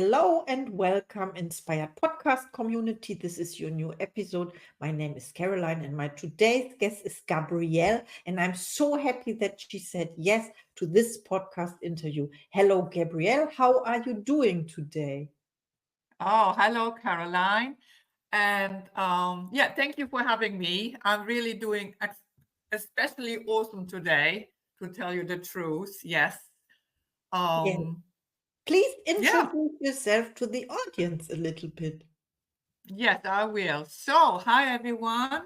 Hello and welcome, Inspired Podcast community. This is your new episode. My name is Caroline, and my today's guest is Gabrielle. And I'm so happy that she said yes to this podcast interview. Hello, Gabrielle. How are you doing today? Oh, hello, Caroline. And yeah, thank you for having me. I'm really doing especially awesome today, to tell you the truth. Yes. Yeah. Um, Please yeah, introduce yourself to the audience a little bit. yes, I will. So, hi, everyone.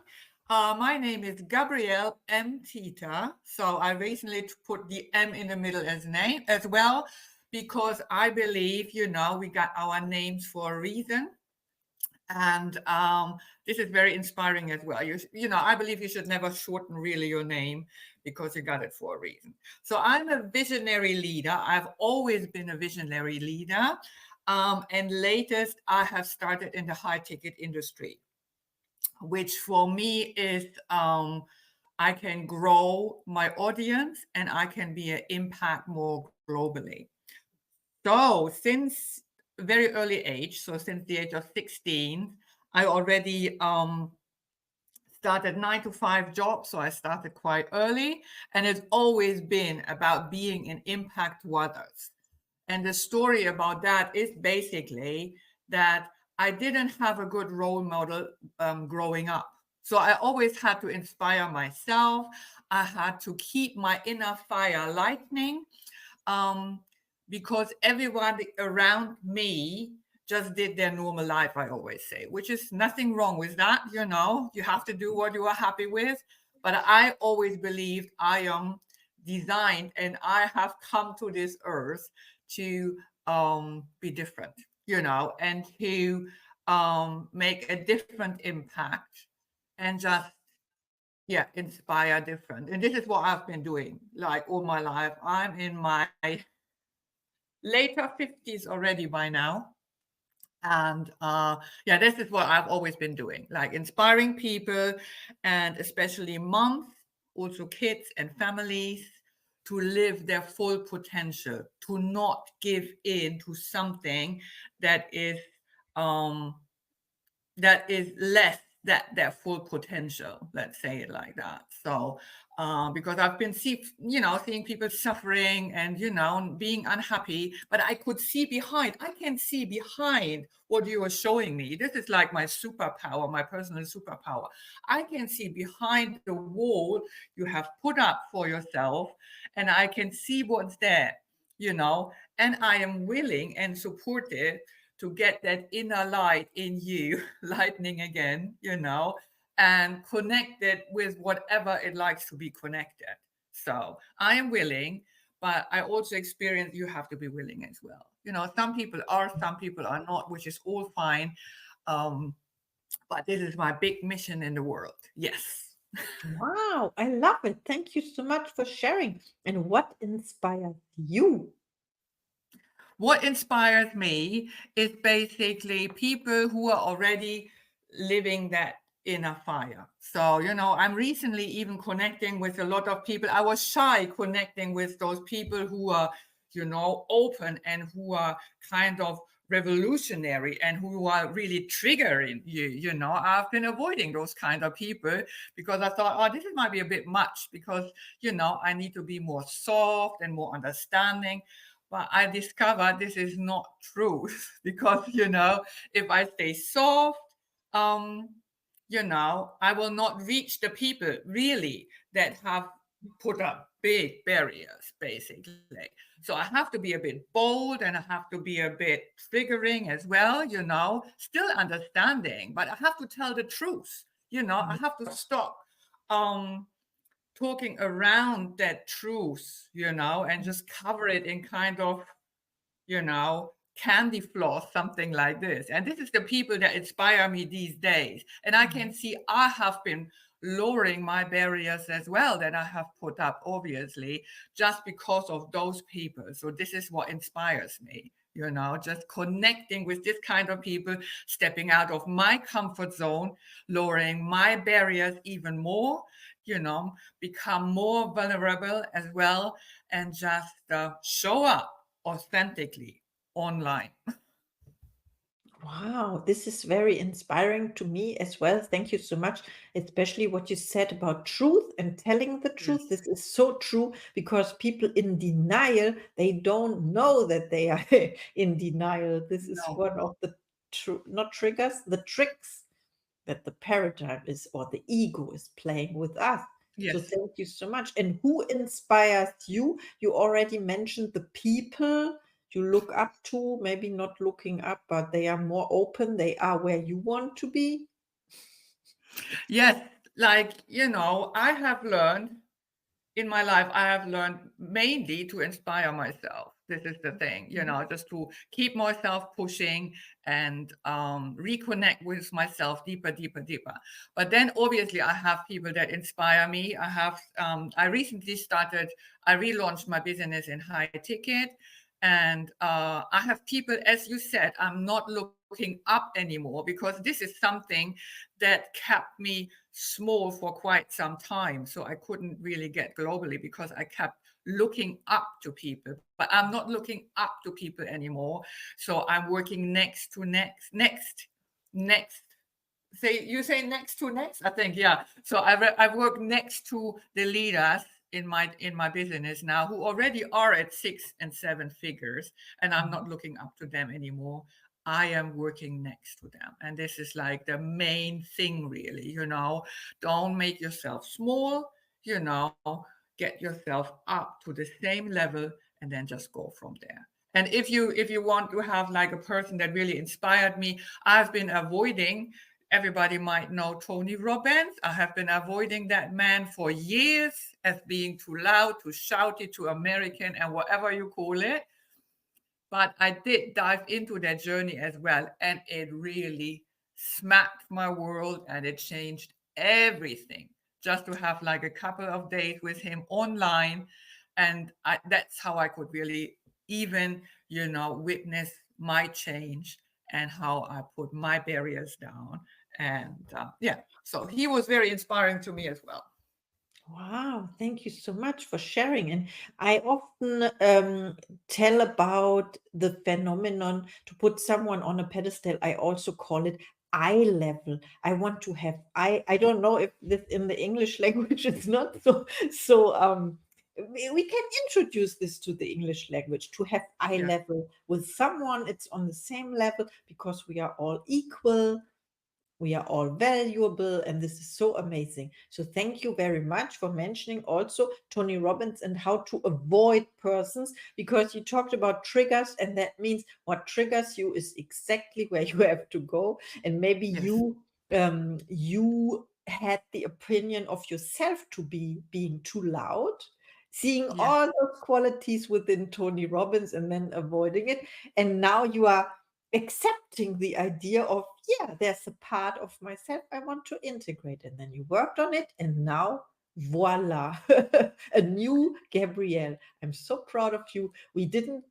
My name is Gabrielle M Tita. So, I recently put the M in the middle as name as well, because I believe, we got our names for a reason. And this is very inspiring as well. I believe you should never shorten really your name because you got it for a reason. So I'm a visionary leader. I've always been a visionary leader. And latest, I have started in the high ticket industry, which for me is I can grow my audience and I can be an impact more globally. So since very early age, so since the age of 16, I already started 9 to 5 jobs. So I started quite early, and it's always been about being an impact to others. And the story about that is basically that I didn't have a good role model growing up. So I always had to inspire myself. I had to keep my inner fire lightning, um, because everyone around me just did their normal life, I always say, which is nothing wrong with that. You have to do what you are happy with. But I always believed I am designed and I have come to this earth to be different, and to make a different impact and just, yeah, inspire different. And this is what I've been doing like all my life. I'm in my later 50s already by now. And yeah, this is what I've always been doing, like inspiring people, and especially moms, also kids and families, to live their full potential, to not give in to something that is um less that their full potential, let's say it like that. So because I've been seeing people suffering and being unhappy, but I can see behind what you are showing me. This is like my superpower, my personal superpower. I can see behind the wall you have put up for yourself, and I can see what's there, and I am willing and supportive to get that inner light in you lightning again, and connect it with whatever it likes to be connected. So I am willing, but I also experience you have to be willing as well. Some people are, some people are not, which is all fine. Um, but this is my big mission in the world. Yes. Wow, I love it. Thank you so much for sharing. And what inspired you? What inspires me is basically people who are already living that inner fire. So, I'm recently even connecting with a lot of people. I was shy connecting with those people who are, open and who are kind of revolutionary and who are really triggering you. I've been avoiding those kind of people because I thought, oh, this might be a bit much because, I need to be more soft and more understanding. But I discovered this is not true because, if I stay soft, um, I will not reach the people really that have put up big barriers, basically. So I have to be a bit bold and I have to be a bit triggering as well, still understanding, but I have to tell the truth, I have to stop um talking around that truth, and just cover it in kind of, candy floss, something like this. And this is the people that inspire me these days. And I can see I have been lowering my barriers as well that I have put up, obviously, just because of those people. So this is what inspires me. Just connecting with this kind of people, stepping out of my comfort zone, lowering my barriers even more, become more vulnerable as well, and just show up authentically online. Wow, this is very inspiring to me as well. Thank you so much, especially what you said about truth and telling the truth. Yes. This is so true because people in denial, they don't know that they are in denial. This is No. one of the not triggers, the tricks that the paradigm is or the ego is playing with us. So Yes. thank you so much. And who inspires you? You already mentioned the people you look up to, maybe not looking up, but they are more open. They are where you want to be. Yes. Like, I have learned in my life, I have learned mainly to inspire myself. This is the thing, Mhm. just to keep myself pushing and reconnect with myself deeper, deeper, deeper. But then obviously I have people that inspire me. I recently I relaunched my business in high ticket. And I have people, as you said, I'm not looking up anymore because this is something that kept me small for quite some time. So I couldn't really get globally because I kept looking up to people, but I'm not looking up to people anymore. So I'm working next to next. You say next to next, I think, yeah. So I work next to the leaders in my business now who already are at 6 and 7 figures, and I'm not looking up to them anymore. I am working next to them, and this is like the main thing, really. Don't make yourself small. you know get yourself up to the same level, and then just go from there. And if you want to have like a person that really inspired me, I've been avoiding. Everybody might know Tony Robbins. I have been avoiding that man for years as being too loud, too shouty, too American, and whatever you call it. But I did dive into that journey as well, and it really smacked my world and it changed everything. Just to have like a couple of days with him online, and that's how I could really even, witness my change and how I put my barriers down. And yeah, so he was very inspiring to me as well. Wow, thank you so much for sharing. And I often tell about the phenomenon to put someone on a pedestal. I also call it eye level. I want to have I don't know if this in the English language is not so we can introduce this to the English language to have eye Yeah. level with someone. It's on the same level because we are all equal, we are all valuable, and this is so amazing. So thank you very much for mentioning also Tony Robbins and how to avoid persons, because you talked about triggers, and that means what triggers you is exactly where you have to go. And maybe Yes. you had the opinion of yourself to be being too loud, seeing Yes. all those qualities within Tony Robbins and then avoiding it. And now you are accepting the idea of, yeah, there's a part of myself I want to integrate. And then you worked on it, and now voila, a new Gabrielle. I'm so proud of you. We didn't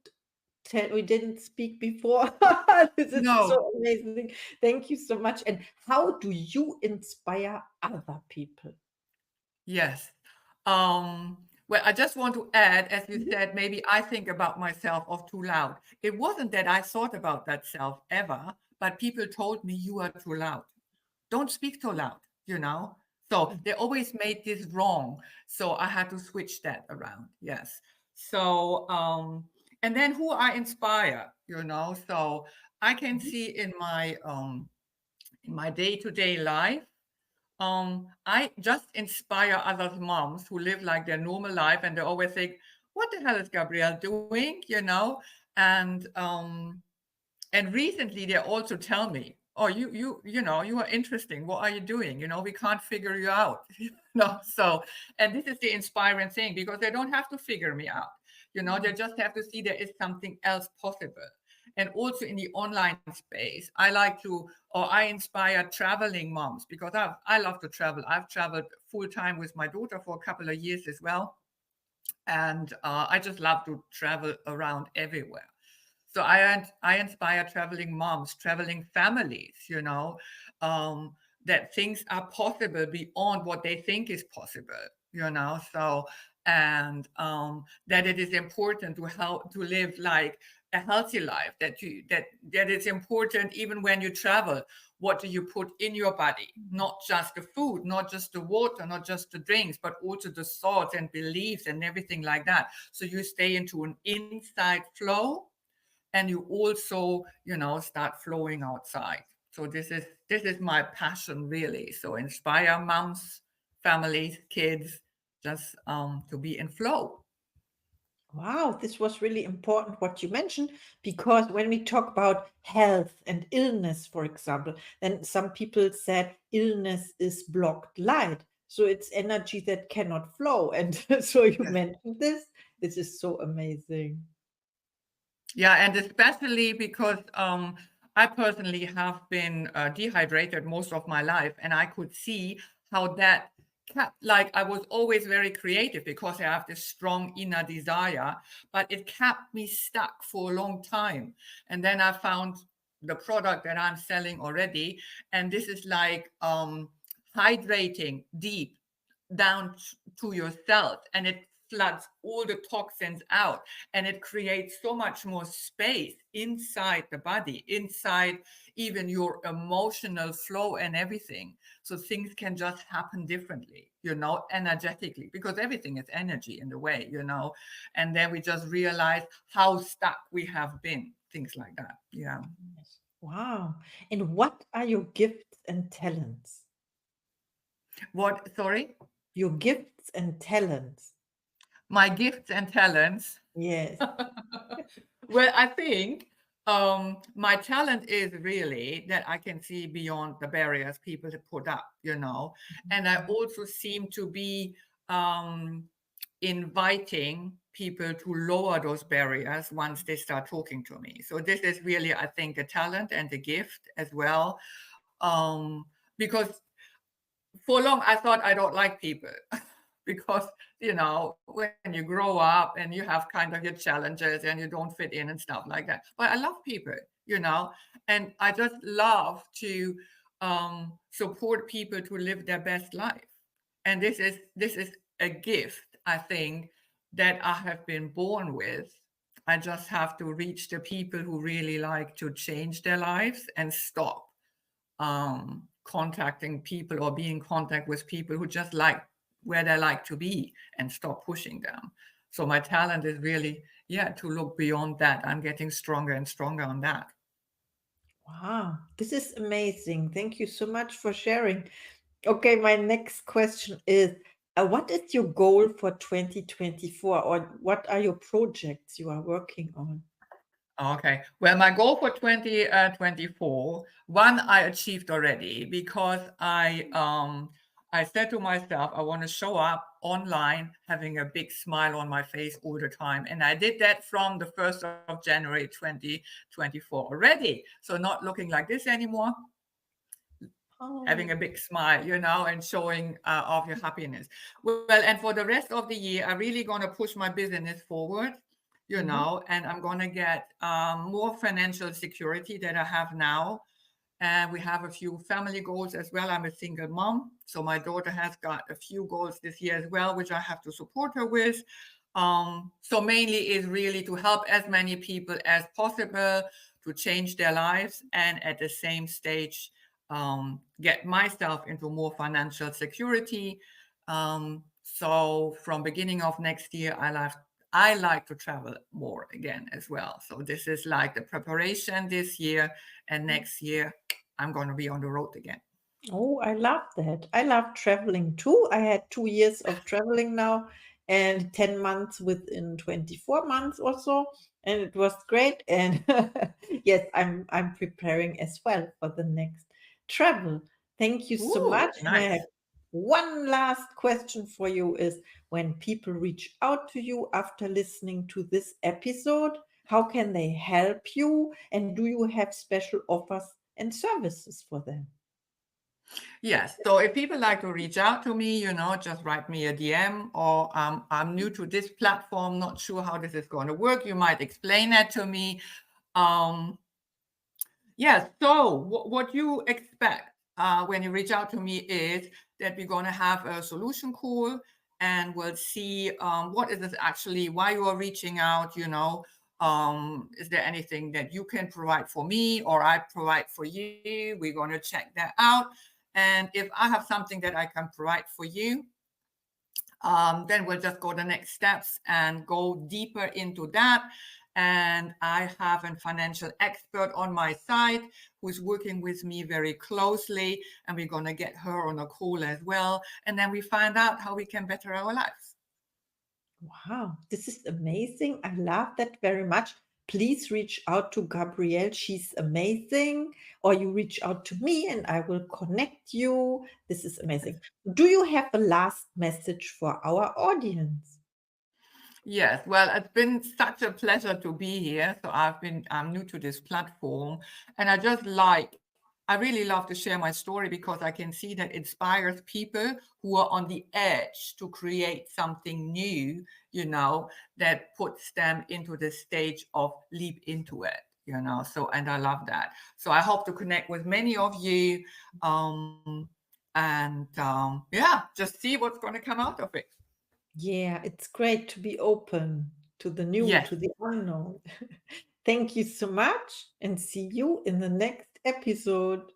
speak before. This is No. so amazing. Thank you so much. And how do you inspire other people? Yes. Well, I just want to add, as you Mhm. said, maybe I think about myself of too loud. It wasn't that I thought about that self ever, but people told me you are too loud. Don't speak too loud, you know? So they always made this wrong. So I had to switch that around. Yes. So, and then who I inspire. So I can Mhm. see in my day-to-day life, I just inspire other moms who live like their normal life, and they always think, what the hell is Gabrielle doing? And recently they also tell me, oh, you are interesting. What are you doing? We can't figure you out. So, and this is the inspiring thing, because they don't have to figure me out. They just have to see there is something else possible. And also in the online space, I inspire traveling moms, because I love to travel. I've traveled full time with my daughter for a couple of years as well. And I just love to travel around everywhere. So I inspire traveling moms, traveling families, that things are possible beyond what they think is possible. So, and that it is important to live like a healthy life, that it's important even when you travel. What do you put in your body? Not just the food, not just the water, not just the drinks, but also the thoughts and beliefs and everything like that. So you stay into an inside flow, and you also, start flowing outside. So this is my passion, really. So inspire moms, families, kids, just to be in flow. Wow, this was really important what you mentioned, because when we talk about health and illness, for example, then some people said illness is blocked light. So it's energy that cannot flow. And so you Yes. mentioned this. This is so amazing. Yeah, and especially because I personally have been dehydrated most of my life, and I could see how that kept, like, I was always very creative because I have this strong inner desire, but it kept me stuck for a long time. And then I found the product that I'm selling already, and this is like hydrating deep down to your cells, and it floods all the toxins out, and it creates so much more space inside the body, inside even your emotional flow and everything. So things can just happen differently, energetically, because everything is energy in the way, and then we just realize how stuck we have been, things like that. Yeah. Yes. Wow. And what are your gifts and talents? What? Sorry? Your gifts and talents. My gifts and talents. Yes. Well, I think my talent is really that I can see beyond the barriers people have put up, and I also seem to be um, inviting people to lower those barriers once they start talking to me. So this is really, I think, a talent and a gift as well, because for long I thought I don't like people because when you grow up and you have kind of your challenges and you don't fit in and stuff like that, but I love people, and I just love to support people to live their best life. And this is a gift, I think, that I have been born with. I just have to reach the people who really like to change their lives and stop contacting people or be in contact with people who just like where they like to be, and stop pushing them. So my talent is really, yeah, to look beyond that. I'm getting stronger and stronger on that. Wow, this is amazing. Thank you so much for sharing. Okay, my next question is, what is your goal for 2024, or what are your projects you are working on? Okay. Well, my goal for 2024, one I achieved already, because I said to myself, I want to show up online having a big smile on my face all the time. And I did that from the 1st of January 2024 already. So not looking like this anymore, having a Oh, big smile, and showing off your happiness. Well, and for the rest of the year, I'm really going to push my business forward, mhm. and I'm going to get more financial security that I have now. And we have a few family goals as well. I'm a single mom, so my daughter has got a few goals this year as well, which I have to support her with. So mainly is really to help as many people as possible to change their lives, and at the same stage, get myself into more financial security. So from beginning of next year, I like to travel more again as well. So this is like the preparation this year, and next year I'm going to be on the road again. Oh, I love that. I love traveling too. I had 2 years of traveling now and 10 months within 24 months or so, and it was great. And yes, I'm preparing as well for the next travel. Thank you so Ooh, much. And I have nice. one last question for you is, when people reach out to you after listening to this episode, how can they help you? And do you have special offers and services for them? Yes. So if people like to reach out to me, just write me a DM, or I'm new to this platform, not sure how this is going to work. You might explain that to me. Um, yes. So what you expect when you reach out to me is that we're going to have a solution call, and we'll see what is this actually, why you are reaching out, Is there anything that you can provide for me or I provide for you? We're going to check that out. And if I have something that I can provide for you, then we'll just go the next steps and go deeper into that. And I have a financial expert on my side who's working with me very closely, and we're going to get her on a call as well. And then we find out how we can better our lives. Wow, this is amazing. I love that very much. Please reach out to Gabrielle. She's amazing. Or you reach out to me and I will connect you. This is amazing. Do you have a last message for our audience? Yes, well, it's been such a pleasure to be here. So I'm new to this platform, and I really love to share my story because I can see that it inspires people who are on the edge to create something new, that puts them into the stage of leap into it, So, and I love that. So I hope to connect with many of you, yeah, just see what's going to come out of it. Yeah, it's great to be open to the new, Yes. to the unknown. Thank you so much and see you in the next episode.